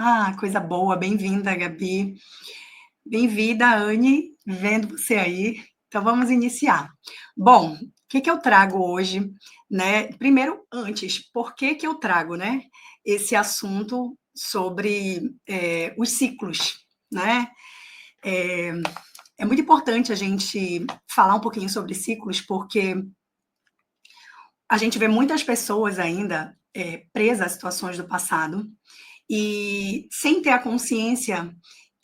Ah, coisa boa, bem-vinda, Gabi. Bem-vinda, Anne, vendo você aí. Então, vamos iniciar. Bom, o que que eu trago hoje, né? Primeiro, antes, por que que eu trago, né, esse assunto sobre os ciclos, né? É muito importante a gente falar um pouquinho sobre ciclos, porque a gente vê muitas pessoas ainda presas a situações do passado e sem ter a consciência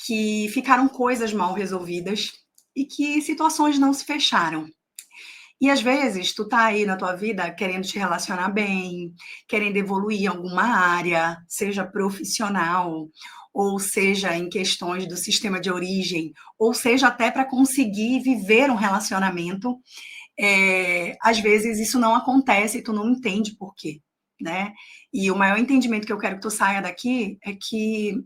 que ficaram coisas mal resolvidas e que situações não se fecharam. E às vezes tu tá aí na tua vida querendo te relacionar bem, querendo evoluir em alguma área, seja profissional, ou seja em questões do sistema de origem, ou seja até para conseguir viver um relacionamento. Às vezes isso não acontece e tu não entende por quê, né? E o maior entendimento que eu quero que tu saia daqui é que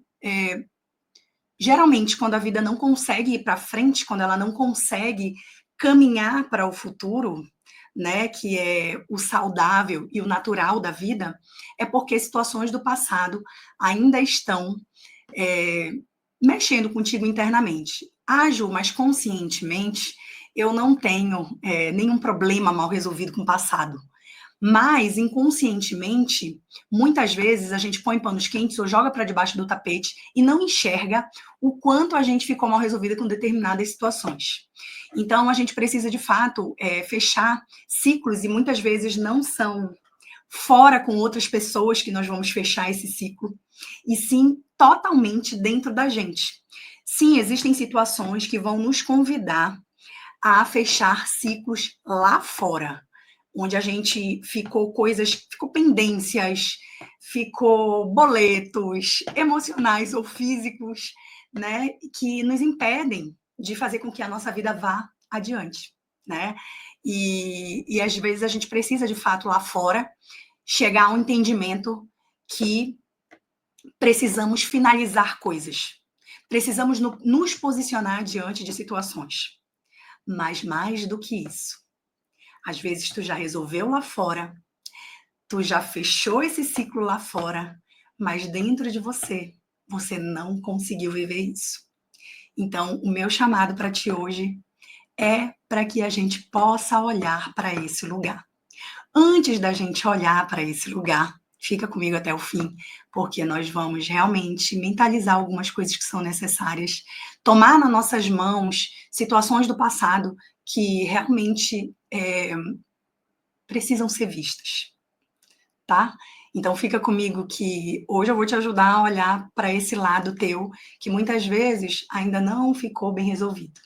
geralmente quando a vida não consegue ir para frente, quando ela não consegue caminhar para o futuro, né, que é o saudável e o natural da vida, é porque situações do passado ainda estão é, mexendo contigo internamente. Ágil, mas conscientemente, eu não tenho nenhum problema mal resolvido com o passado. Mas, inconscientemente, muitas vezes a gente põe panos quentes ou joga para debaixo do tapete e não enxerga o quanto a gente ficou mal resolvida com determinadas situações. Então, a gente precisa, de fato, fechar ciclos e muitas vezes não são fora com outras pessoas que nós vamos fechar esse ciclo, e sim totalmente dentro da gente. Sim, existem situações que vão nos convidar a fechar ciclos lá fora, onde a gente ficou pendências, ficou boletos emocionais ou físicos, né, que nos impedem de fazer com que a nossa vida vá adiante, né? E às vezes a gente precisa, de fato, lá fora, chegar a um entendimento que precisamos finalizar coisas, precisamos nos posicionar diante de situações. Mas mais do que isso, às vezes tu já resolveu lá fora, tu já fechou esse ciclo lá fora, mas dentro de você, você não conseguiu viver isso. Então, o meu chamado para ti hoje é para que a gente possa olhar para esse lugar. Antes da gente olhar para esse lugar, fica comigo até o fim, porque nós vamos realmente mentalizar algumas coisas que são necessárias, tomar nas nossas mãos situações do passado que realmente precisam ser vistas, tá? Então fica comigo que hoje eu vou te ajudar a olhar para esse lado teu que muitas vezes ainda não ficou bem resolvido.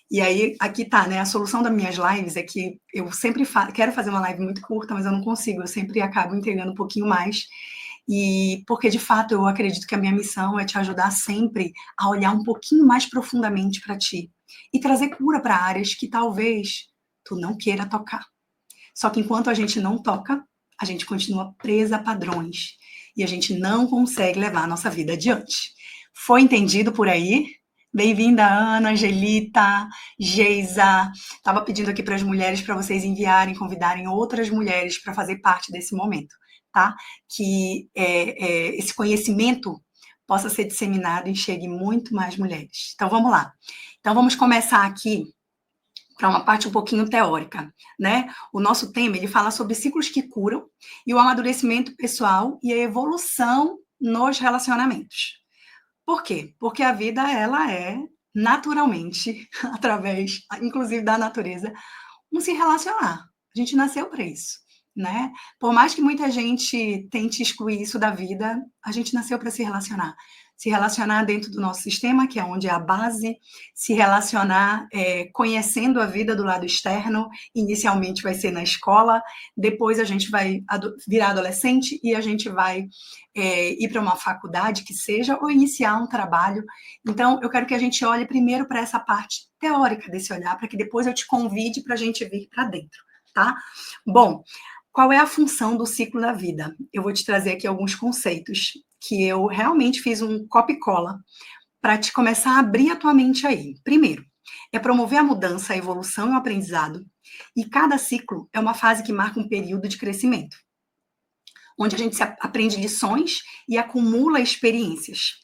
E aí, aqui tá, né? A solução das minhas lives é que eu sempre quero fazer uma live muito curta, mas eu não consigo, eu sempre acabo entregando um pouquinho mais. E porque de fato eu acredito que a minha missão é te ajudar sempre a olhar um pouquinho mais profundamente para ti e trazer cura para áreas que talvez tu não queira tocar. Só que enquanto a gente não toca, a gente continua presa a padrões e a gente não consegue levar a nossa vida adiante. Foi entendido por aí? Bem-vinda, Ana, Angelita, Geisa. Estava pedindo aqui para as mulheres para vocês enviarem, convidarem outras mulheres para fazer parte desse momento, tá? Que esse conhecimento possa ser disseminado e chegue muito mais mulheres. Então, vamos lá. Então, vamos começar aqui para uma parte um pouquinho teórica, né? O nosso tema, ele fala sobre ciclos que curam e o amadurecimento pessoal e a evolução nos relacionamentos. Por quê? Porque a vida, ela é naturalmente, através, inclusive da natureza, um se relacionar. A gente nasceu para isso, né? Por mais que muita gente tente excluir isso da vida, a gente nasceu para se relacionar. Se relacionar dentro do nosso sistema, que é onde é a base, se relacionar conhecendo a vida do lado externo, inicialmente vai ser na escola, depois a gente vai virar adolescente e a gente vai ir para uma faculdade que seja, ou iniciar um trabalho. Então, eu quero que a gente olhe primeiro para essa parte teórica desse olhar, para que depois eu te convide para a gente vir para dentro, tá? Bom, qual é a função do ciclo da vida? Eu vou te trazer aqui alguns conceitos que eu realmente fiz um copy-cola para te começar a abrir a tua mente aí. Primeiro, é promover a mudança, a evolução e o aprendizado. E cada ciclo é uma fase que marca um período de crescimento. onde a gente aprende lições e acumula experiências.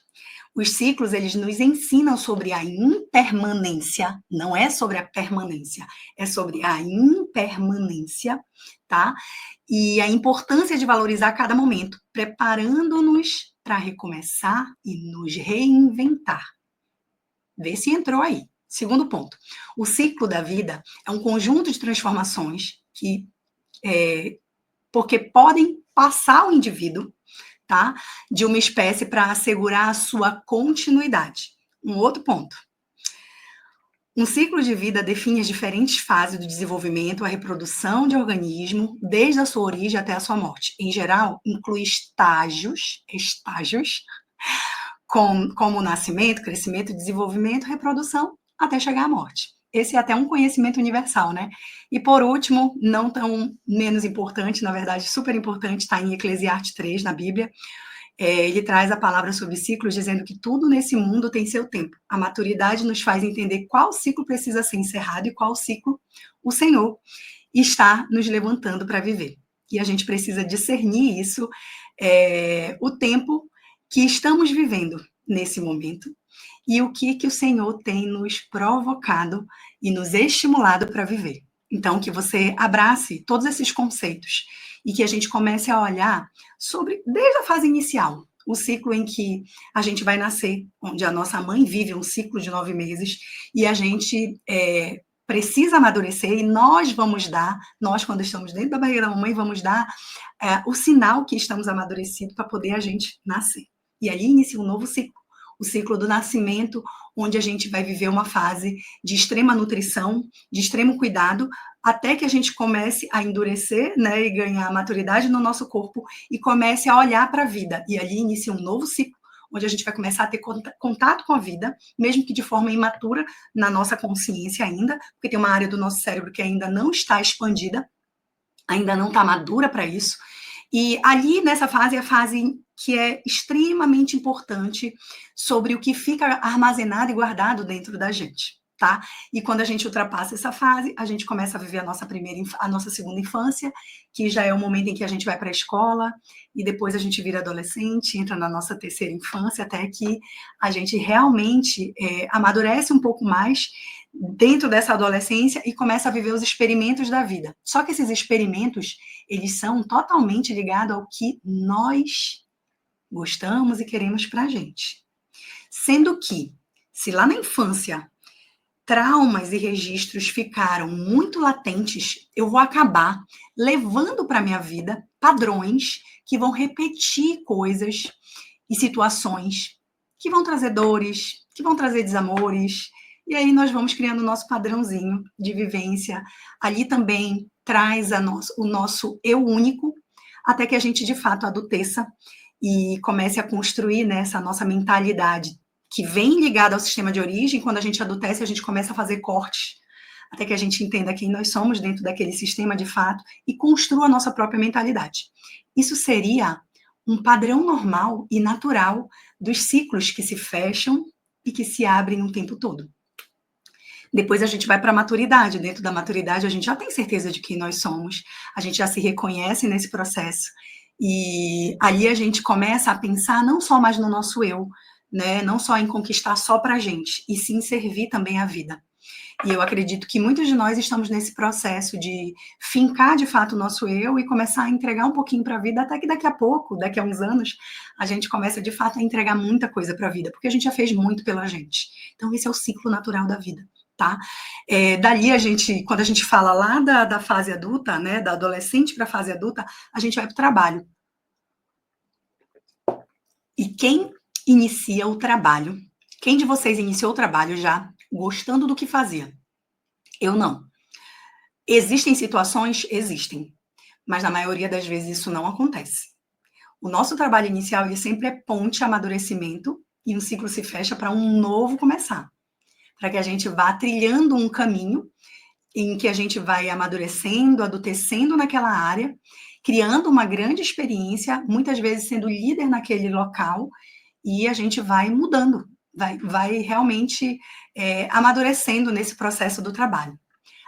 Os ciclos, eles nos ensinam sobre a impermanência, não é sobre a permanência, é sobre a impermanência, tá? E a importância de valorizar cada momento, preparando-nos para recomeçar e nos reinventar. Vê se entrou aí. Segundo ponto, o ciclo da vida é um conjunto de transformações que, porque podem passar o indivíduo, tá, de uma espécie para assegurar a sua continuidade. Um outro ponto. Um ciclo de vida define as diferentes fases do desenvolvimento, a reprodução de organismo, desde a sua origem até a sua morte. Em geral, inclui estágios, como o nascimento, crescimento, desenvolvimento, reprodução, até chegar à morte. Esse é até um conhecimento universal, né? E por último, não tão menos importante, na verdade, super importante, está em Eclesiastes 3, na Bíblia. Ele traz a palavra sobre ciclos, dizendo que tudo nesse mundo tem seu tempo. A maturidade nos faz entender qual ciclo precisa ser encerrado e qual ciclo o Senhor está nos levantando para viver. E a gente precisa discernir isso, o tempo que estamos vivendo nesse momento e o que o Senhor tem nos provocado e nos estimulado para viver. Então, que você abrace todos esses conceitos e que a gente comece a olhar sobre, desde a fase inicial, o ciclo em que a gente vai nascer, onde a nossa mãe vive um ciclo de 9 meses e a gente precisa amadurecer e nós, quando estamos dentro da barriga da mamãe, vamos dar o sinal que estamos amadurecidos para poder a gente nascer. E ali inicia um novo ciclo, o ciclo do nascimento, onde a gente vai viver uma fase de extrema nutrição, de extremo cuidado, até que a gente comece a endurecer, né, e ganhar maturidade no nosso corpo e comece a olhar para a vida. E ali inicia um novo ciclo, onde a gente vai começar a ter contato com a vida, mesmo que de forma imatura na nossa consciência ainda, porque tem uma área do nosso cérebro que ainda não está expandida, ainda não está madura para isso. E ali, nessa fase, é a fase que é extremamente importante sobre o que fica armazenado e guardado dentro da gente, tá? E quando a gente ultrapassa essa fase, a gente começa a viver a nossa segunda infância, que já é o momento em que a gente vai para a escola, e depois a gente vira adolescente, entra na nossa terceira infância, até que a gente realmente amadurece um pouco mais dentro dessa adolescência e começa a viver os experimentos da vida. Só que esses experimentos, eles são totalmente ligados ao que nós gostamos e queremos pra gente. Sendo que, se lá na infância traumas e registros ficaram muito latentes, eu vou acabar levando para minha vida padrões que vão repetir coisas e situações que vão trazer dores, que vão trazer desamores, e aí nós vamos criando o nosso padrãozinho de vivência. Ali também traz o nosso eu único, até que a gente, de fato, adulteça e comece a construir, né, essa nossa mentalidade, que vem ligada ao sistema de origem. Quando a gente adultece, a gente começa a fazer cortes, até que a gente entenda quem nós somos dentro daquele sistema de fato e construa a nossa própria mentalidade. Isso seria um padrão normal e natural dos ciclos que se fecham e que se abrem o tempo todo. Depois a gente vai para a maturidade. Dentro da maturidade, a gente já tem certeza de quem nós somos, a gente já se reconhece nesse processo, e ali a gente começa a pensar não só mais no nosso eu, né? Não só em conquistar só para a gente, e sim servir também a vida. E eu acredito que muitos de nós estamos nesse processo de fincar, de fato, o nosso eu e começar a entregar um pouquinho para a vida, até que daqui a pouco, daqui a uns anos, a gente começa, de fato, a entregar muita coisa para a vida, porque a gente já fez muito pela gente. Então, esse é o ciclo natural da vida, tá? Dali, quando a gente fala lá da fase adulta, né, da adolescente para a fase adulta, a gente vai para o trabalho. E quem inicia o trabalho? Quem de vocês iniciou o trabalho já gostando do que fazia? Eu não. Existem situações? Existem. Mas na maioria das vezes isso não acontece. O nosso trabalho inicial, ele sempre é ponte, amadurecimento, e um ciclo se fecha para um novo começar. Para que a gente vá trilhando um caminho em que a gente vai amadurecendo, adultecendo naquela área, criando uma grande experiência, muitas vezes sendo líder naquele local, e a gente vai mudando, vai realmente amadurecendo nesse processo do trabalho.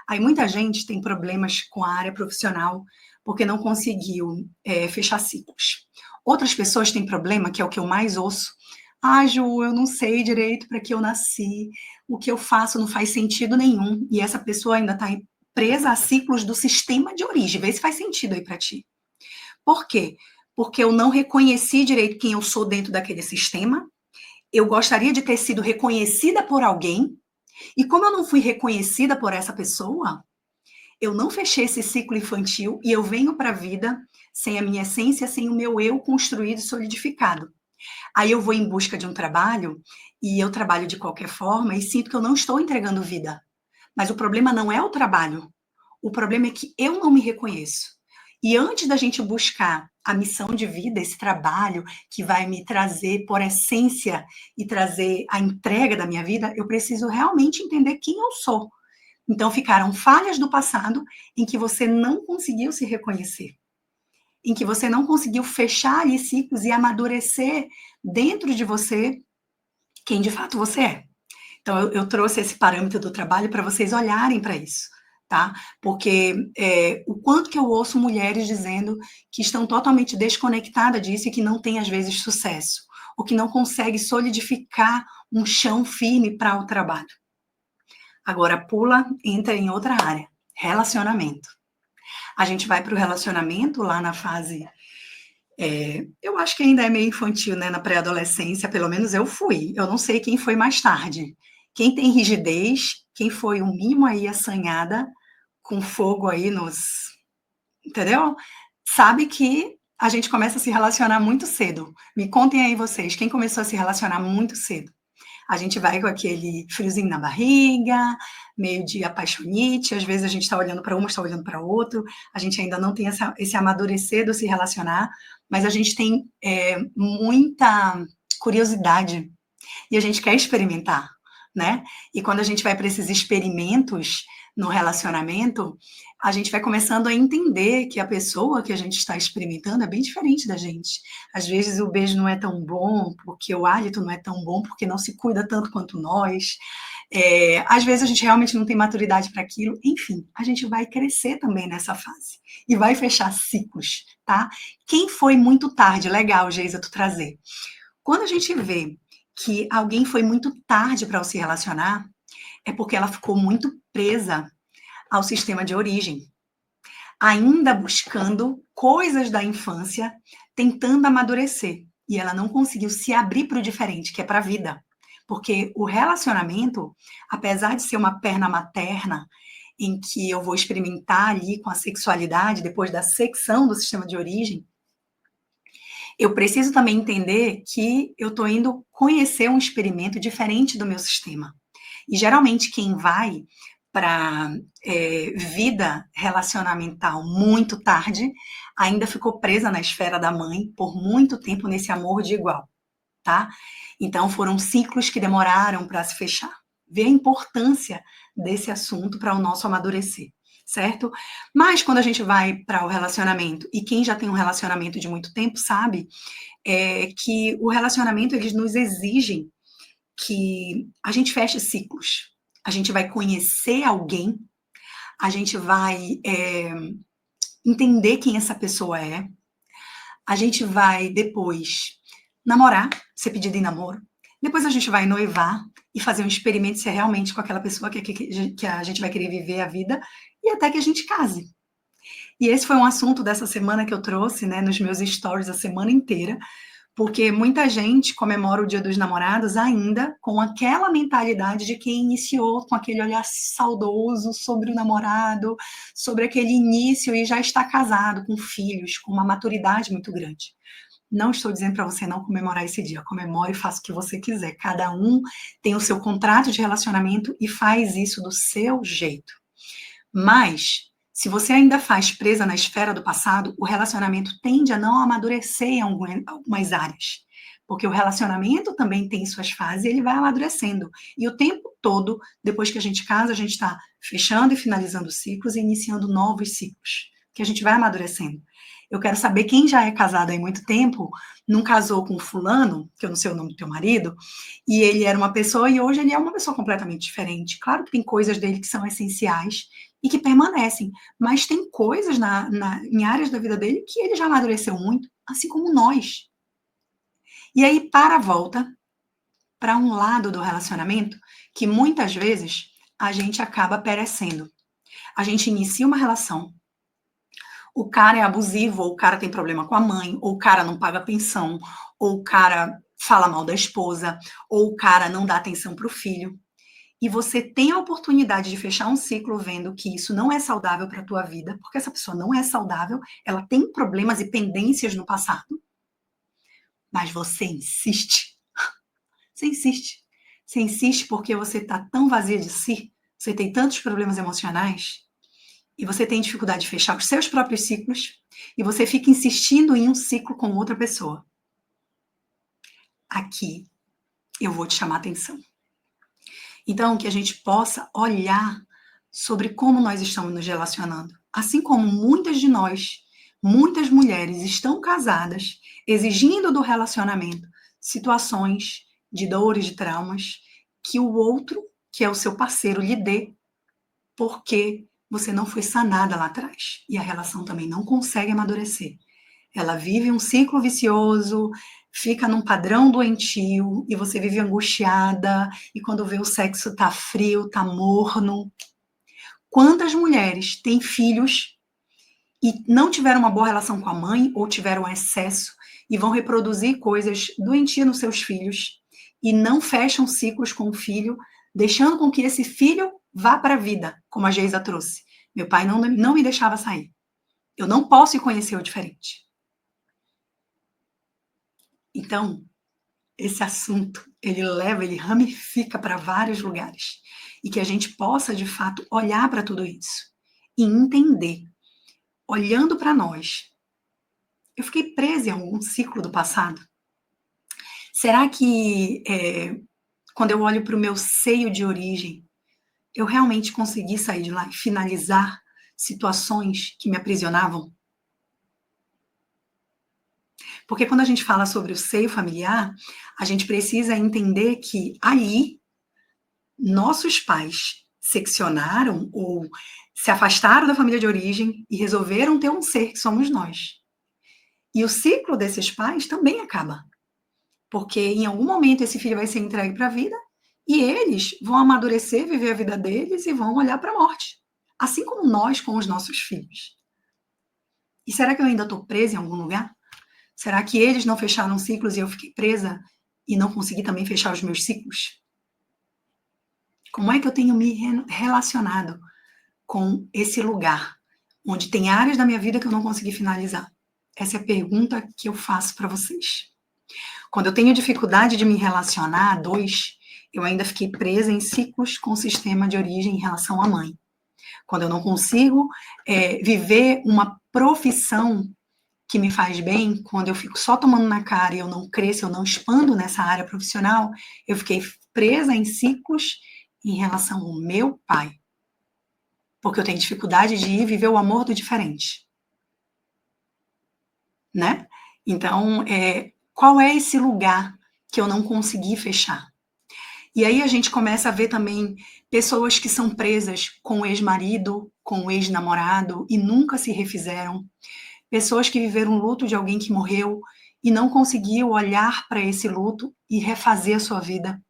Aí muita gente tem problemas com a área profissional, porque não conseguiu fechar ciclos. Outras pessoas têm problema, que é o que eu mais ouço. Ah, Ju, eu não sei direito para que eu nasci, o que eu faço não faz sentido nenhum. E essa pessoa ainda está presa a ciclos do sistema de origem. Vê se faz sentido aí para ti. Por quê? Porque eu não reconheci direito quem eu sou dentro daquele sistema. Eu gostaria de ter sido reconhecida por alguém. E como eu não fui reconhecida por essa pessoa, eu não fechei esse ciclo infantil e eu venho para a vida sem a minha essência, sem o meu eu construído e solidificado. Aí eu vou em busca de um trabalho e eu trabalho de qualquer forma e sinto que eu não estou entregando vida. Mas o problema não é o trabalho. O problema é que eu não me reconheço. E antes da gente buscar a missão de vida, esse trabalho que vai me trazer por essência e trazer a entrega da minha vida, eu preciso realmente entender quem eu sou. Então ficaram falhas do passado em que você não conseguiu se reconhecer, em que você não conseguiu fechar ali ciclos e amadurecer dentro de você quem de fato você é. Então, eu trouxe esse parâmetro do trabalho para vocês olharem para isso, tá? Porque o quanto que eu ouço mulheres dizendo que estão totalmente desconectadas disso e que não têm, às vezes, sucesso, ou que não consegue solidificar um chão firme para o trabalho. Agora, pula, entra em outra área, relacionamento. A gente vai para o relacionamento lá na fase... eu acho que ainda é meio infantil, né? Na pré-adolescência, pelo menos eu fui. Eu não sei quem foi mais tarde. Quem tem rigidez, quem foi um mimo aí assanhada, com fogo aí nos... Entendeu? Sabe que a gente começa a se relacionar muito cedo. Me contem aí vocês, quem começou a se relacionar muito cedo? A gente vai com aquele friozinho na barriga, meio de apaixonite, às vezes a gente está olhando para uma, está olhando para outro, a gente ainda não tem esse amadurecer do se relacionar, mas a gente tem muita curiosidade e a gente quer experimentar, né? E quando a gente vai para esses experimentos no relacionamento, a gente vai começando a entender que a pessoa que a gente está experimentando é bem diferente da gente. Às vezes o beijo não é tão bom, porque o hálito não é tão bom, porque não se cuida tanto quanto nós. Às vezes a gente realmente não tem maturidade para aquilo. Enfim, a gente vai crescer também nessa fase. E vai fechar ciclos, tá? Quem foi muito tarde? Legal, Geisa, tu trazer. Quando a gente vê que alguém foi muito tarde para se relacionar, é porque ela ficou muito presa ao sistema de origem, ainda buscando coisas da infância, tentando amadurecer. E ela não conseguiu se abrir para o diferente, que é para a vida. Porque o relacionamento, apesar de ser uma perna materna, em que eu vou experimentar ali com a sexualidade, depois da secção do sistema de origem, eu preciso também entender que eu estou indo conhecer um experimento diferente do meu sistema. E geralmente quem vai para vida relacionamental muito tarde, ainda ficou presa na esfera da mãe por muito tempo nesse amor de igual, tá? Então foram ciclos que demoraram para se fechar. Vê a importância desse assunto para o nosso amadurecer, certo? Mas quando a gente vai para o relacionamento, e quem já tem um relacionamento de muito tempo sabe que o relacionamento, eles nos exigem que a gente feche ciclos. A gente vai conhecer alguém, a gente vai entender quem essa pessoa é, a gente vai depois namorar, ser pedido em namoro, depois a gente vai noivar e fazer um experimento se é realmente com aquela pessoa que a gente vai querer viver a vida, e até que a gente case. E esse foi um assunto dessa semana que eu trouxe, né, nos meus stories a semana inteira, porque muita gente comemora o Dia dos Namorados ainda com aquela mentalidade de quem iniciou com aquele olhar saudoso sobre o namorado, sobre aquele início e já está casado, com filhos, com uma maturidade muito grande. Não estou dizendo para você não comemorar esse dia, comemore e faça o que você quiser. Cada um tem o seu contrato de relacionamento e faz isso do seu jeito. Mas se você ainda faz presa na esfera do passado, o relacionamento tende a não amadurecer em algumas áreas. Porque o relacionamento também tem suas fases e ele vai amadurecendo. E o tempo todo, depois que a gente casa, a gente está fechando e finalizando ciclos e iniciando novos ciclos, que a gente vai amadurecendo. Eu quero saber quem já é casado há muito tempo, não casou com fulano, que eu não sei o nome do teu marido, e ele era uma pessoa e hoje ele é uma pessoa completamente diferente. Claro que tem coisas dele que são essenciais e que permanecem, mas tem coisas em áreas da vida dele que ele já amadureceu muito, assim como nós. E aí, para a volta, para um lado do relacionamento, que muitas vezes a gente acaba perecendo. A gente inicia uma relação, o cara é abusivo, ou o cara tem problema com a mãe, ou o cara não paga pensão, ou o cara fala mal da esposa, ou o cara não dá atenção para o filho. E você tem a oportunidade de fechar um ciclo vendo que isso não é saudável para a tua vida, porque essa pessoa não é saudável, ela tem problemas e pendências no passado, mas você insiste. Você insiste. Você insiste porque você está tão vazia de si, você tem tantos problemas emocionais, e você tem dificuldade de fechar os seus próprios ciclos, e você fica insistindo em um ciclo com outra pessoa. Aqui eu vou te chamar a atenção. Então, que a gente possa olhar sobre como nós estamos nos relacionando. Assim como muitas de nós, muitas mulheres estão casadas, exigindo do relacionamento situações de dores, de traumas, que o outro, que é o seu parceiro, lhe dê, porque você não foi sanada lá atrás. E a relação também não consegue amadurecer. Ela vive um ciclo vicioso, fica num padrão doentio, e você vive angustiada, e quando vê o sexo tá frio, tá morno. Quantas mulheres têm filhos e não tiveram uma boa relação com a mãe, ou tiveram excesso, e vão reproduzir coisas doentias nos seus filhos, e não fecham ciclos com o filho, deixando com que esse filho vá para a vida, como a Geisa trouxe. Meu pai não me deixava sair. Eu não posso ir conhecer o diferente. Então, esse assunto, ele ramifica para vários lugares. E que a gente possa, de fato, olhar para tudo isso e entender, olhando para nós. Eu fiquei presa em algum ciclo do passado? Será que, quando eu olho para o meu seio de origem, eu realmente consegui sair de lá e finalizar situações que me aprisionavam? Porque quando a gente fala sobre o seio familiar, a gente precisa entender que ali nossos pais seccionaram ou se afastaram da família de origem e resolveram ter um ser que somos nós. E o ciclo desses pais também acaba. Porque em algum momento esse filho vai ser entregue para a vida e eles vão amadurecer, viver a vida deles e vão olhar para a morte. Assim como nós com os nossos filhos. E será que eu ainda estou presa em algum lugar? Será que eles não fecharam ciclos e eu fiquei presa e não consegui também fechar os meus ciclos? Como é que eu tenho me relacionado com esse lugar onde tem áreas da minha vida que eu não consegui finalizar? Essa é a pergunta que eu faço para vocês. Quando eu tenho dificuldade de me relacionar a dois, eu ainda fiquei presa em ciclos com o sistema de origem em relação à mãe. Quando eu não consigo viver uma profissão que me faz bem, quando eu fico só tomando na cara e eu não cresço, eu não expando nessa área profissional, eu fiquei presa em ciclos em relação ao meu pai. Porque eu tenho dificuldade de ir viver o amor do diferente. Né? Então, qual é esse lugar que eu não consegui fechar? E aí a gente começa a ver também pessoas que são presas com o ex-marido, com o ex-namorado e nunca se refizeram. Pessoas que viveram o luto de alguém que morreu e não conseguiu olhar para esse luto e refazer a sua vida.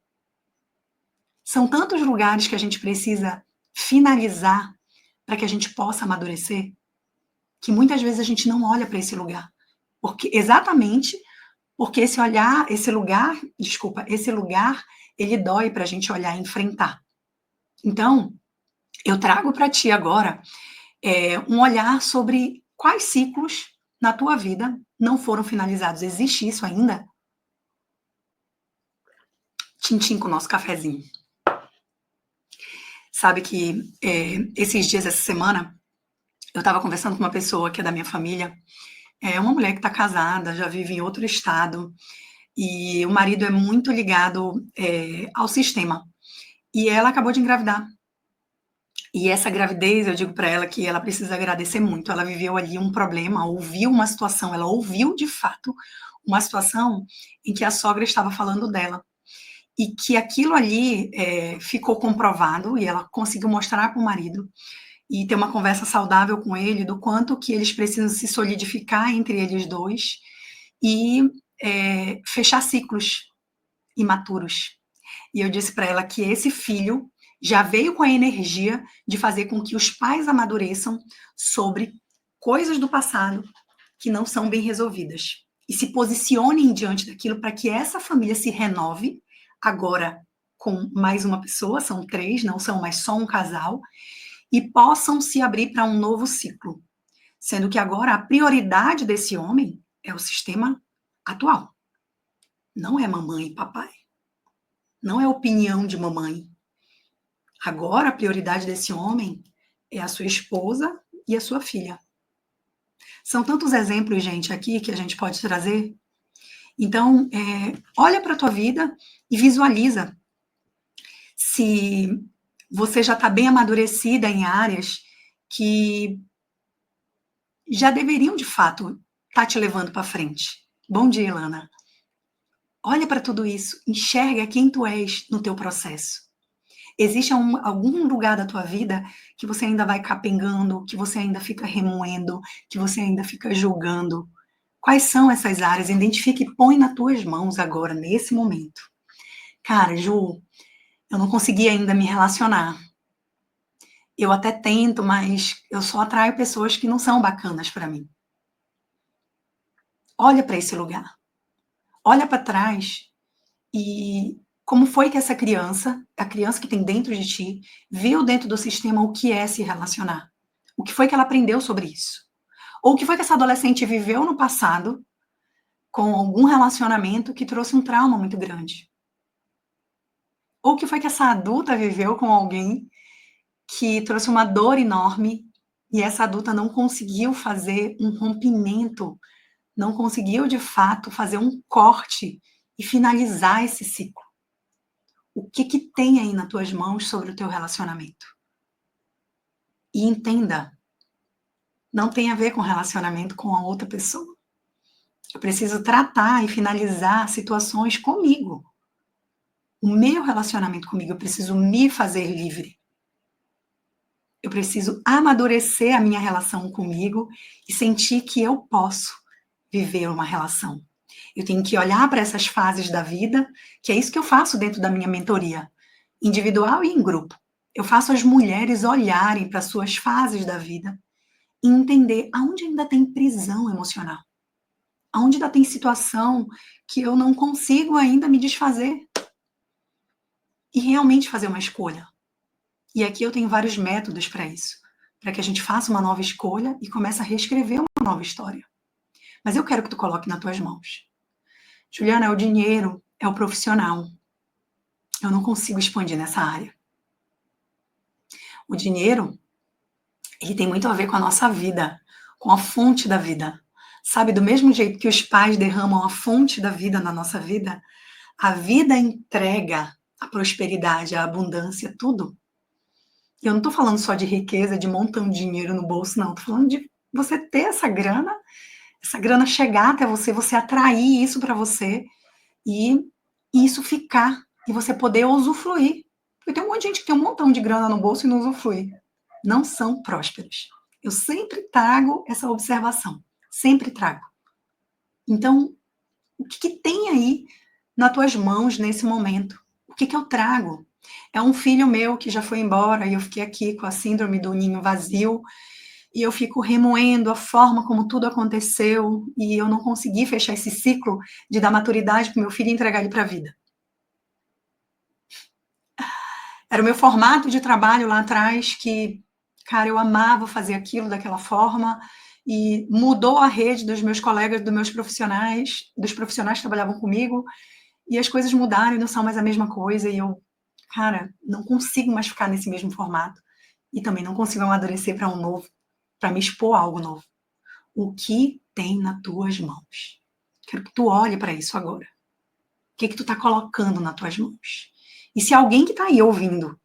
São tantos lugares que a gente precisa finalizar para que a gente possa amadurecer, que muitas vezes a gente não olha para esse lugar. Exatamente porque esse lugar, ele dói para a gente olhar e enfrentar. Então, eu trago para ti agora um olhar sobre quais ciclos na tua vida não foram finalizados. Existe isso ainda? Tintim com o nosso cafezinho. Sabe que esses dias, essa semana, eu estava conversando com uma pessoa que é da minha família, uma mulher que está casada, já vive em outro estado, e o marido é muito ligado ao sistema. E ela acabou de engravidar. E essa gravidez, eu digo para ela que ela precisa agradecer muito. Ela viveu ali um problema, ouviu uma situação, ela ouviu de fato uma situação em que a sogra estava falando dela. E que aquilo ali ficou comprovado e ela conseguiu mostrar para o marido e ter uma conversa saudável com ele do quanto que eles precisam se solidificar entre eles dois e fechar ciclos imaturos. E eu disse para ela que esse filho já veio com a energia de fazer com que os pais amadureçam sobre coisas do passado que não são bem resolvidas e se posicionem diante daquilo para que essa família se renove agora com mais uma pessoa, são 3, não são mais só um casal, e possam se abrir para um novo ciclo. Sendo que agora a prioridade desse homem é o sistema atual. Não é mamãe e papai. Não é opinião de mamãe. Agora a prioridade desse homem é a sua esposa e a sua filha. São tantos exemplos, gente, aqui que a gente pode trazer. Então, olha para a tua vida e visualiza se você já está bem amadurecida em áreas que já deveriam, de fato, estar te levando para frente. Bom dia, Ilana. Olha para tudo isso, enxerga quem tu és no teu processo. Existe algum lugar da tua vida que você ainda vai capengando, que você ainda fica remoendo, que você ainda fica julgando? Quais são essas áreas? Identifique e põe nas tuas mãos agora, nesse momento. Cara, Ju, eu não consegui ainda me relacionar. Eu até tento, mas eu só atraio pessoas que não são bacanas para mim. Olha para esse lugar. Olha para trás e como foi que essa criança, a criança que tem dentro de ti, viu dentro do sistema o que é se relacionar? O que foi que ela aprendeu sobre isso? Ou o que foi que essa adolescente viveu no passado com algum relacionamento que trouxe um trauma muito grande? Ou o que foi que essa adulta viveu com alguém que trouxe uma dor enorme e essa adulta não conseguiu fazer um rompimento, não conseguiu de fato fazer um corte e finalizar esse ciclo? O que que tem aí nas tuas mãos sobre o teu relacionamento? E entenda, não tem a ver com relacionamento com a outra pessoa. Eu preciso tratar e finalizar situações comigo. O meu relacionamento comigo, eu preciso me fazer livre. Eu preciso amadurecer a minha relação comigo e sentir que eu posso viver uma relação. Eu tenho que olhar para essas fases da vida, que é isso que eu faço dentro da minha mentoria, individual e em grupo. Eu faço as mulheres olharem para suas fases da vida e entender aonde ainda tem prisão emocional, aonde ainda tem situação que eu não consigo ainda me desfazer e realmente fazer uma escolha. E aqui eu tenho vários métodos para isso, para que a gente faça uma nova escolha e comece a reescrever uma nova história. Mas eu quero que tu coloque nas tuas mãos. Juliana, é o dinheiro, é o profissional. Eu não consigo expandir nessa área. O dinheiro, ele tem muito a ver com a nossa vida, com a fonte da vida. Sabe, do mesmo jeito que os pais derramam a fonte da vida na nossa vida, a vida entrega a prosperidade, a abundância, tudo. E eu não estou falando só de riqueza, de montando dinheiro no bolso, não. Estou falando de você ter essa grana chegar até você, você atrair isso para você e isso ficar e você poder usufruir. Porque tem um monte de gente que tem um montão de grana no bolso e não usufrui. Não são prósperos. Eu sempre trago essa observação. Sempre trago. Então, o que tem aí nas tuas mãos nesse momento? O que eu trago? É um filho meu que já foi embora e eu fiquei aqui com a síndrome do ninho vazio e eu fico remoendo a forma como tudo aconteceu e eu não consegui fechar esse ciclo de dar maturidade para o meu filho e entregar ele para a vida. Era o meu formato de trabalho lá atrás que, cara, eu amava fazer aquilo daquela forma e mudou a rede dos meus colegas, dos profissionais que trabalhavam comigo e as coisas mudaram e não são mais a mesma coisa e eu, cara, não consigo mais ficar nesse mesmo formato e também não consigo amadurecer para um novo, para me expor a algo novo. O que tem nas tuas mãos? Quero que tu olhe para isso agora. O que tu está colocando nas tuas mãos? E se alguém que está aí ouvindo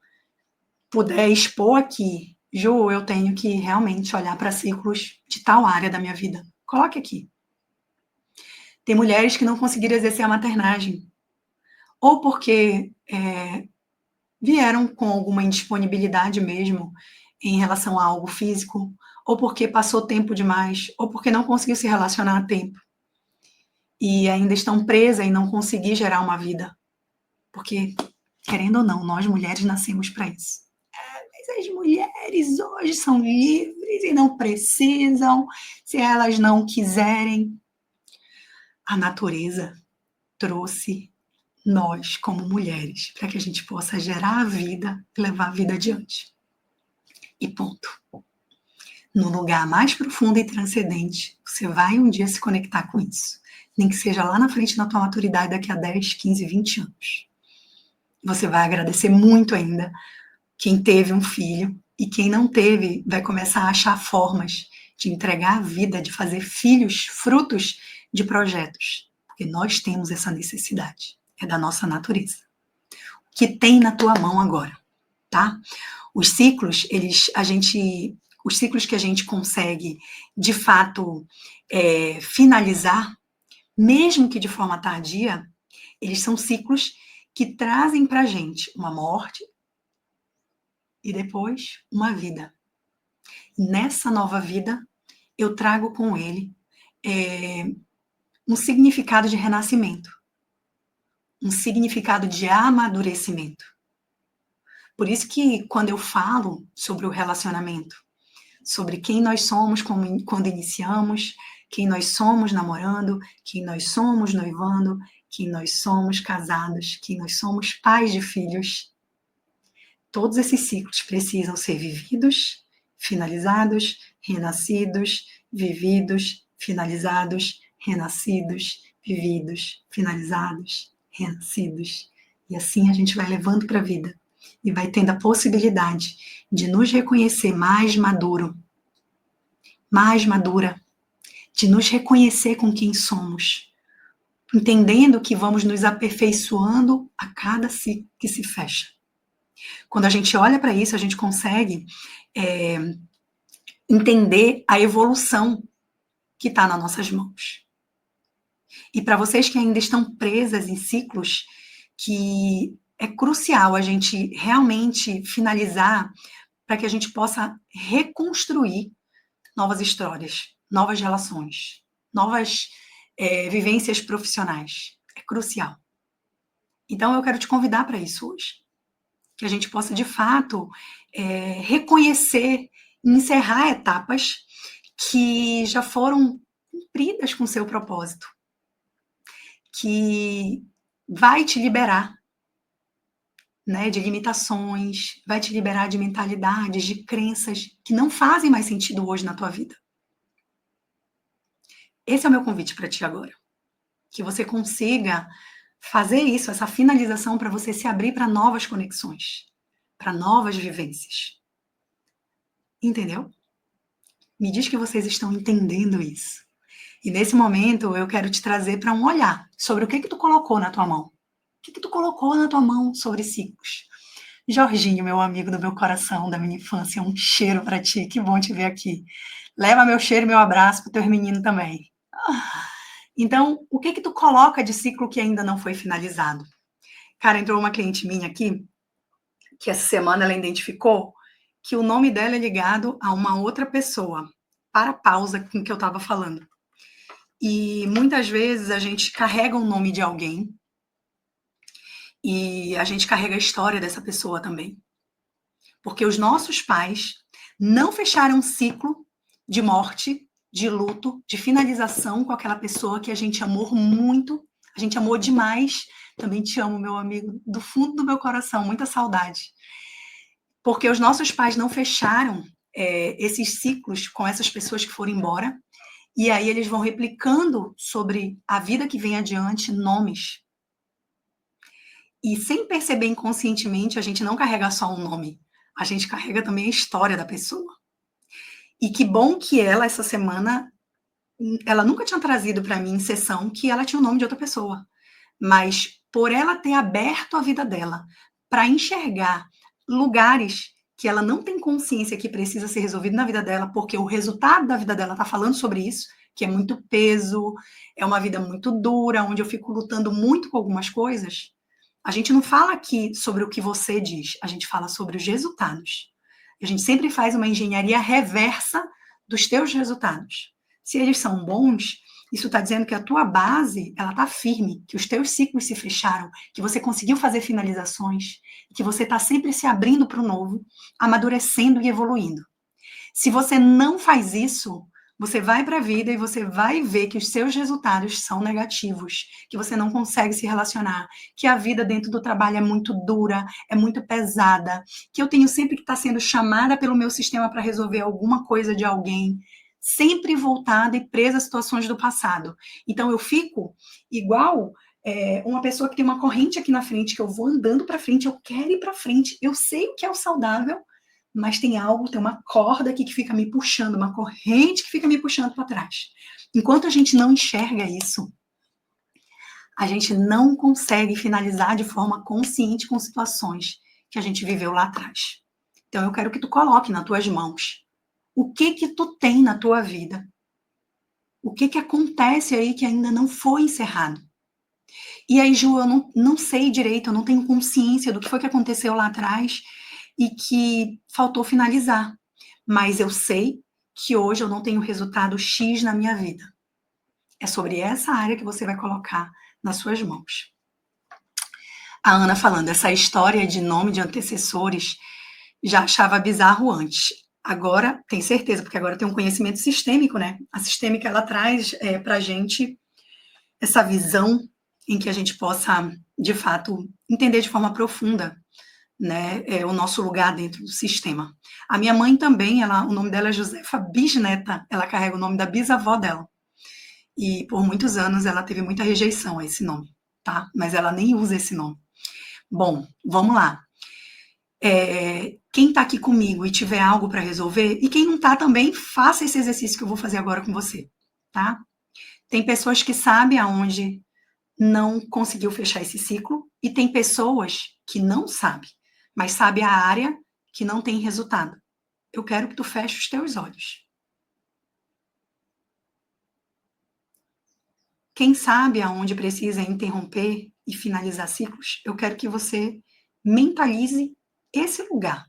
puder expor aqui, Ju, eu tenho que realmente olhar para ciclos de tal área da minha vida. Coloque aqui. Tem mulheres que não conseguiram exercer a maternagem, ou porque vieram com alguma indisponibilidade mesmo em relação a algo físico, ou porque passou tempo demais, ou porque não conseguiu se relacionar a tempo. E ainda estão presas em não conseguir gerar uma vida. Porque, querendo ou não, nós mulheres nascemos para isso. Mas as mulheres hoje são livres e não precisam, se elas não quiserem. A natureza trouxe nós, como mulheres, para que a gente possa gerar a vida e levar a vida adiante. E ponto. No lugar mais profundo e transcendente, você vai um dia se conectar com isso. Nem que seja lá na frente da tua maturidade, daqui a 10, 15, 20 anos. Você vai agradecer muito ainda quem teve um filho, e quem não teve vai começar a achar formas de entregar a vida, de fazer filhos, frutos de projetos. Porque nós temos essa necessidade. É da nossa natureza. O que tem na tua mão agora, tá? Os ciclos, os ciclos que a gente consegue, de fato, finalizar, mesmo que de forma tardia, eles são ciclos que trazem pra gente uma morte e depois uma vida. Nessa nova vida, eu trago com ele um significado de renascimento, um significado de amadurecimento. Por isso que quando eu falo sobre o relacionamento, sobre quem nós somos quando iniciamos, quem nós somos namorando, quem nós somos noivando, quem nós somos casados, quem nós somos pais de filhos, todos esses ciclos precisam ser vividos, finalizados, renascidos, vividos, finalizados, renascidos, vividos, finalizados, renascidos. E assim a gente vai levando para a vida e vai tendo a possibilidade de nos reconhecer mais maduro, mais madura, de nos reconhecer com quem somos, entendendo que vamos nos aperfeiçoando a cada ciclo que se fecha. Quando a gente olha para isso, a gente consegue entender a evolução que está nas nossas mãos. E para vocês que ainda estão presas em ciclos, que é crucial a gente realmente finalizar para que a gente possa reconstruir novas histórias, novas relações, novas vivências profissionais. É crucial. Então, eu quero te convidar para isso hoje. Que a gente possa, de fato, reconhecer e encerrar etapas que já foram cumpridas com seu propósito. Que vai te liberar, né, de limitações, vai te liberar de mentalidades, de crenças que não fazem mais sentido hoje na tua vida. Esse é o meu convite para ti agora. Que você consiga fazer isso, essa finalização, para você se abrir para novas conexões, para novas vivências. Entendeu? Me diz que vocês estão entendendo isso. E nesse momento eu quero te trazer para um olhar sobre o que tu colocou na tua mão. O que tu colocou na tua mão sobre ciclos? Jorginho, meu amigo do meu coração, da minha infância, um cheiro para ti, que bom te ver aqui. Leva meu cheiro e meu abraço para teus meninos também. Então, o que tu coloca de ciclo que ainda não foi finalizado? Cara, entrou uma cliente minha aqui, que essa semana ela identificou que o nome dela é ligado a uma outra pessoa. Para a pausa com que eu estava falando. E muitas vezes a gente carrega o nome de alguém e a gente carrega a história dessa pessoa também. Porque os nossos pais não fecharam um ciclo de morte, de luto, de finalização com aquela pessoa que a gente amou muito, a gente amou demais. Também te amo, meu amigo, do fundo do meu coração, muita saudade. Porque os nossos pais não fecharam esses ciclos com essas pessoas que foram embora, e aí eles vão replicando sobre a vida que vem adiante nomes. E sem perceber inconscientemente, a gente não carrega só um nome, a gente carrega também a história da pessoa. E que bom que ela, essa semana, ela nunca tinha trazido para mim em sessão que ela tinha o nome de outra pessoa. Mas por ela ter aberto a vida dela para enxergar lugares que ela não tem consciência que precisa ser resolvido na vida dela, porque o resultado da vida dela está falando sobre isso, que é muito peso, é uma vida muito dura, onde eu fico lutando muito com algumas coisas, a gente não fala aqui sobre o que você diz, a gente fala sobre os resultados. A gente sempre faz uma engenharia reversa dos teus resultados. Se eles são bons, isso está dizendo que a tua base ela está firme, que os teus ciclos se fecharam, que você conseguiu fazer finalizações, que você está sempre se abrindo para o novo, amadurecendo e evoluindo. Se você não faz isso, você vai para a vida e você vai ver que os seus resultados são negativos, que você não consegue se relacionar, que a vida dentro do trabalho é muito dura, é muito pesada, que eu tenho sempre que estar sendo chamada pelo meu sistema para resolver alguma coisa de alguém, sempre voltada e presa a situações do passado. Então eu fico igual uma pessoa que tem uma corrente aqui na frente, que eu vou andando para frente, eu quero ir para frente, eu sei o que é o saudável, mas tem algo, tem uma corda aqui que fica me puxando, uma corrente que fica me puxando para trás. Enquanto a gente não enxerga isso, a gente não consegue finalizar de forma consciente com situações que a gente viveu lá atrás. Então eu quero que tu coloque nas tuas mãos o que que tu tem na tua vida. O que que acontece aí que ainda não foi encerrado. E aí, Ju, eu não sei direito, eu não tenho consciência do que foi que aconteceu lá atrás e que faltou finalizar. Mas eu sei que hoje eu não tenho resultado X na minha vida. É sobre essa área que você vai colocar nas suas mãos. A Ana falando, essa história de nome de antecessores, já achava bizarro antes. Agora, tem certeza, porque agora tem um conhecimento sistêmico, né? A sistêmica, ela traz para a gente essa visão em que a gente possa, de fato, entender de forma profunda, né, o nosso lugar dentro do sistema. A minha mãe também, o nome dela é Josefa Bisneta, ela carrega o nome da bisavó dela. E por muitos anos ela teve muita rejeição a esse nome, tá? Mas ela nem usa esse nome. Bom, vamos lá. Quem está aqui comigo e tiver algo para resolver, e quem não está também, faça esse exercício que eu vou fazer agora com você, tá? Tem pessoas que sabem aonde não conseguiu fechar esse ciclo, e tem pessoas que não sabem, mas sabe a área que não tem resultado. Eu quero que tu feche os teus olhos. Quem sabe aonde precisa interromper e finalizar ciclos, eu quero que você mentalize esse lugar,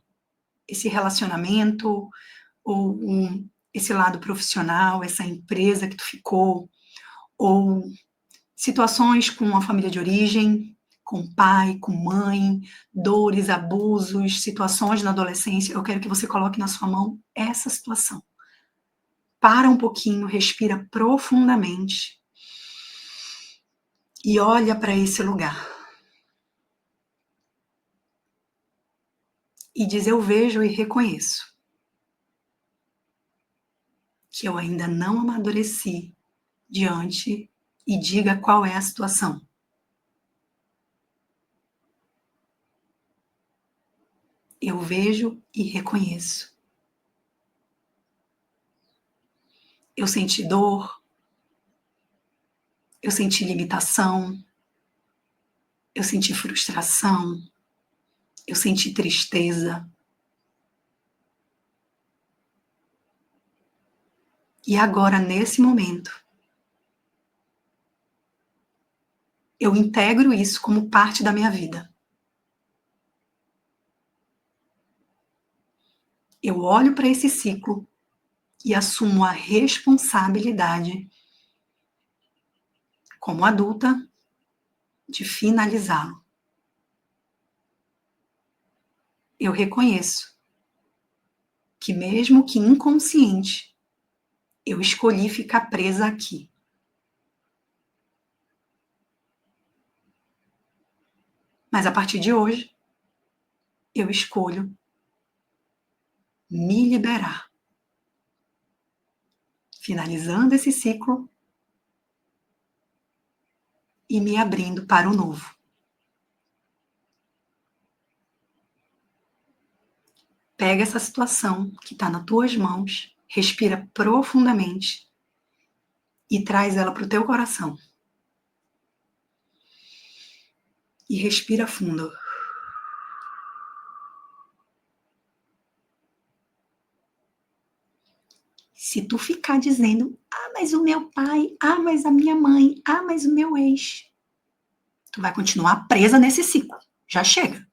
esse relacionamento, ou esse lado profissional, essa empresa que tu ficou, ou situações com a família de origem, com pai, com mãe, dores, abusos, situações na adolescência. Eu quero que você coloque na sua mão essa situação. Para um pouquinho, respira profundamente e olha para esse lugar. E diz: eu vejo e reconheço que eu ainda não amadureci diante, e diga qual é a situação. Eu vejo e reconheço. Eu senti dor, eu senti limitação, eu senti frustração, eu senti tristeza. E agora, nesse momento, eu integro isso como parte da minha vida. Eu olho para esse ciclo e assumo a responsabilidade, como adulta, de finalizá-lo. Eu reconheço que, mesmo que inconsciente, eu escolhi ficar presa aqui. Mas a partir de hoje, eu escolho me liberar. Finalizando esse ciclo e me abrindo para o novo. Pega essa situação que está nas tuas mãos, respira profundamente e traz ela para o teu coração. E respira fundo. ficar dizendo, mas o meu pai, mas a minha mãe, mas o meu ex. Tu vai continuar presa nesse ciclo. Já chega.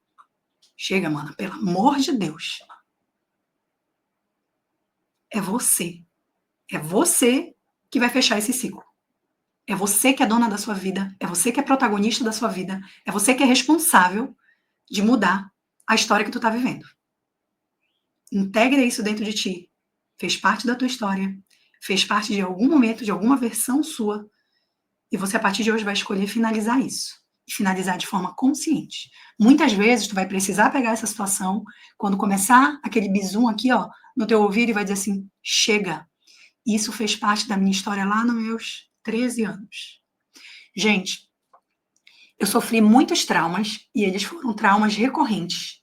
Chega, mana, pelo amor de Deus. É você. É você que vai fechar esse ciclo. É você que é dona da sua vida. É você que é protagonista da sua vida. É você que é responsável de mudar a história que tu tá vivendo. Integra isso dentro de ti. Fez parte da tua história. Fez parte de algum momento, de alguma versão sua. E você, a partir de hoje, vai escolher finalizar isso. E finalizar de forma consciente. Muitas vezes, tu vai precisar pegar essa situação, quando começar aquele bizu aqui, ó, no teu ouvido, e vai dizer assim, chega. Isso fez parte da minha história lá nos meus 13 anos. Gente, eu sofri muitos traumas, e eles foram traumas recorrentes,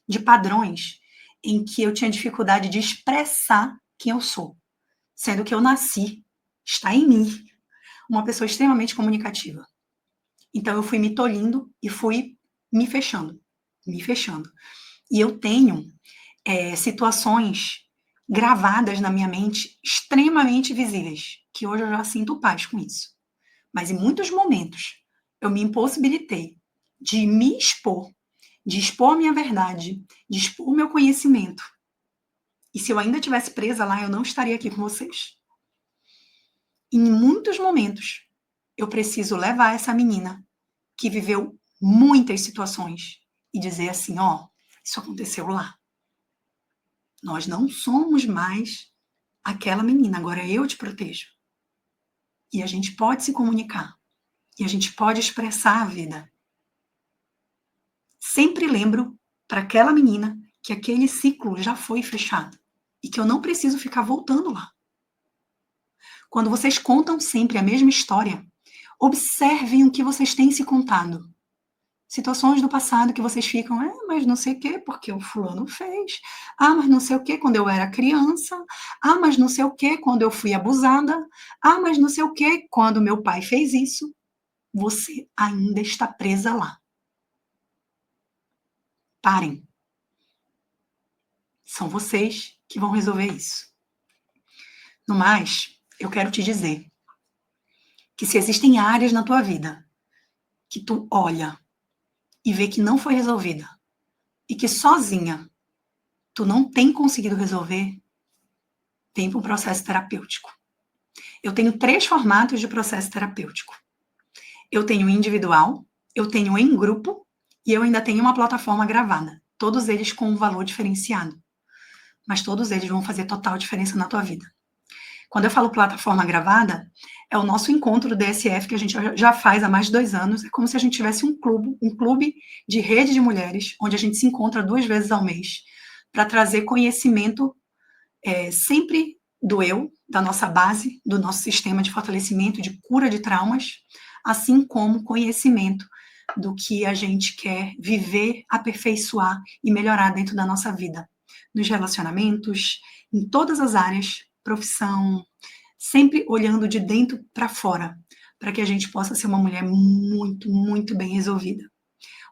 de padrões em que eu tinha dificuldade de expressar quem eu sou. Sendo que eu nasci, está em mim, uma pessoa extremamente comunicativa. Então, eu fui me tolhindo e fui me fechando. E eu tenho situações gravadas na minha mente, extremamente visíveis, que hoje eu já sinto paz com isso. Mas em muitos momentos, eu me impossibilitei de me expor, de expor a minha verdade, de expor o meu conhecimento. E se eu ainda tivesse presa lá, eu não estaria aqui com vocês. Em muitos momentos, eu preciso levar essa menina que viveu muitas situações e dizer assim, isso aconteceu lá. Nós não somos mais aquela menina, agora eu te protejo. E a gente pode se comunicar. E a gente pode expressar a vida. Sempre lembro para aquela menina que aquele ciclo já foi fechado e que eu não preciso ficar voltando lá. Quando vocês contam sempre a mesma história, observem o que vocês têm se contado. Situações do passado que vocês ficam, mas não sei o quê, porque o fulano fez. Mas não sei o quê, quando eu era criança. Mas não sei o quê, quando eu fui abusada. Mas não sei o quê, quando meu pai fez isso. Você ainda está presa lá. Parem. São vocês que vão resolver isso. No mais, eu quero te dizer que se existem áreas na tua vida que tu olha e vê que não foi resolvida e que sozinha tu não tem conseguido resolver, vem para um processo terapêutico. Eu tenho 3 formatos de processo terapêutico. Eu tenho individual, eu tenho em grupo e eu ainda tenho uma plataforma gravada. Todos eles com um valor diferenciado. Mas todos eles vão fazer total diferença na tua vida. Quando eu falo plataforma gravada, é o nosso encontro DSF que a gente já faz há mais de 2 anos. É como se a gente tivesse um clube de rede de mulheres, onde a gente se encontra 2 vezes ao mês, para trazer conhecimento sempre do eu, da nossa base, do nosso sistema de fortalecimento, de cura de traumas, assim como conhecimento do que a gente quer viver, aperfeiçoar e melhorar dentro da nossa vida, nos relacionamentos, em todas as áreas, profissão, sempre olhando de dentro para fora, para que a gente possa ser uma mulher muito, muito bem resolvida.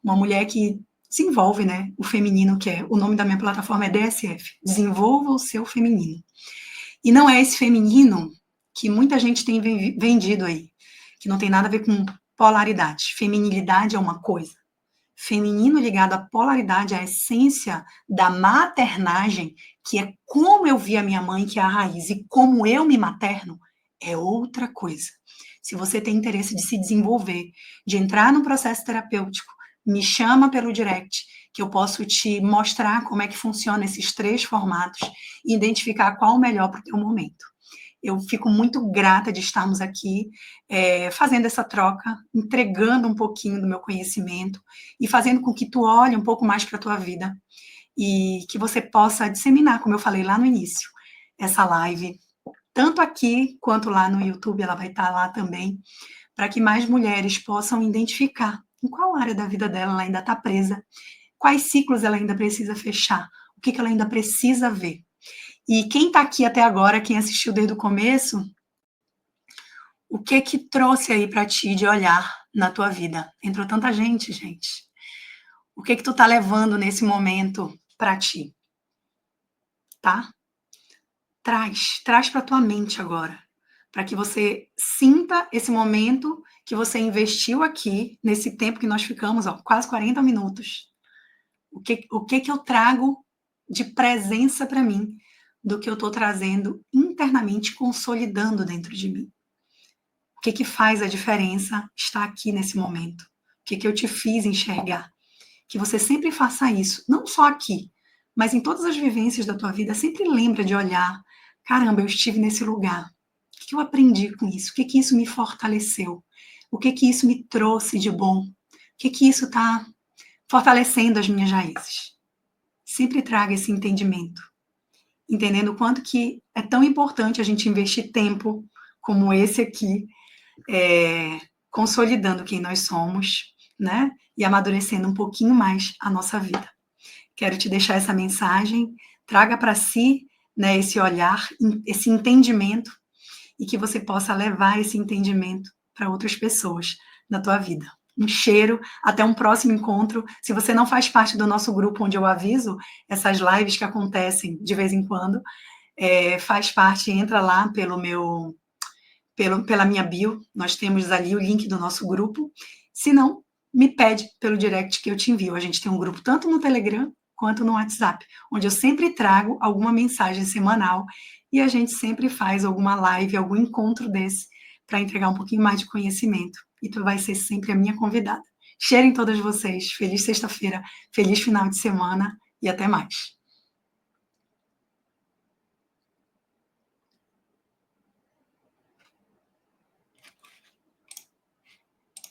Uma mulher que desenvolve, né, o feminino, que é o nome da minha plataforma é DSF, desenvolva o seu feminino. E não é esse feminino que muita gente tem vendido aí, que não tem nada a ver com polaridade. Feminilidade é uma coisa. Feminino ligado à polaridade, à essência da maternagem, que é como eu vi a minha mãe, que é a raiz, e como eu me materno, é outra coisa. Se você tem interesse de se desenvolver, de entrar no processo terapêutico, me chama pelo direct, que eu posso te mostrar como é que funciona esses 3 formatos e identificar qual o melhor para o teu momento. Eu fico muito grata de estarmos aqui fazendo essa troca, entregando um pouquinho do meu conhecimento e fazendo com que tu olhe um pouco mais para a tua vida e que você possa disseminar, como eu falei lá no início, essa live, tanto aqui quanto lá no YouTube, ela vai estar lá também, para que mais mulheres possam identificar em qual área da vida dela ela ainda está presa, quais ciclos ela ainda precisa fechar, o que ela ainda precisa ver. E quem está aqui até agora, quem assistiu desde o começo, o que trouxe aí para ti de olhar na tua vida? Entrou tanta gente. O que tu tá levando nesse momento para ti? Tá? Traz para a tua mente agora, para que você sinta esse momento que você investiu aqui, nesse tempo que nós ficamos, ó, quase 40 minutos. O que eu trago de presença para mim, do que eu estou trazendo internamente, consolidando dentro de mim. O que faz a diferença estar aqui nesse momento? O que eu te fiz enxergar? Que você sempre faça isso, não só aqui, mas em todas as vivências da tua vida, sempre lembra de olhar, caramba, eu estive nesse lugar. O que eu aprendi com isso? O que isso me fortaleceu? O que isso me trouxe de bom? O que isso está fortalecendo as minhas raízes? Sempre traga esse entendimento, entendendo o quanto que é tão importante a gente investir tempo como esse aqui, consolidando quem nós somos, né? E amadurecendo um pouquinho mais a nossa vida. Quero te deixar essa mensagem, traga para si, né, esse olhar, esse entendimento, e que você possa levar esse entendimento para outras pessoas na tua vida. Um cheiro, até um próximo encontro. Se você não faz parte do nosso grupo, onde eu aviso essas lives que acontecem de vez em quando, faz parte, entra lá pela minha bio, nós temos ali o link do nosso grupo. Se não, me pede pelo direct que eu te envio. A gente tem um grupo tanto no Telegram quanto no WhatsApp, onde eu sempre trago alguma mensagem semanal e a gente sempre faz alguma live, algum encontro desse para entregar um pouquinho mais de conhecimento. E tu vai ser sempre a minha convidada. Cheiro em todas vocês. Feliz sexta-feira, feliz final de semana e até mais.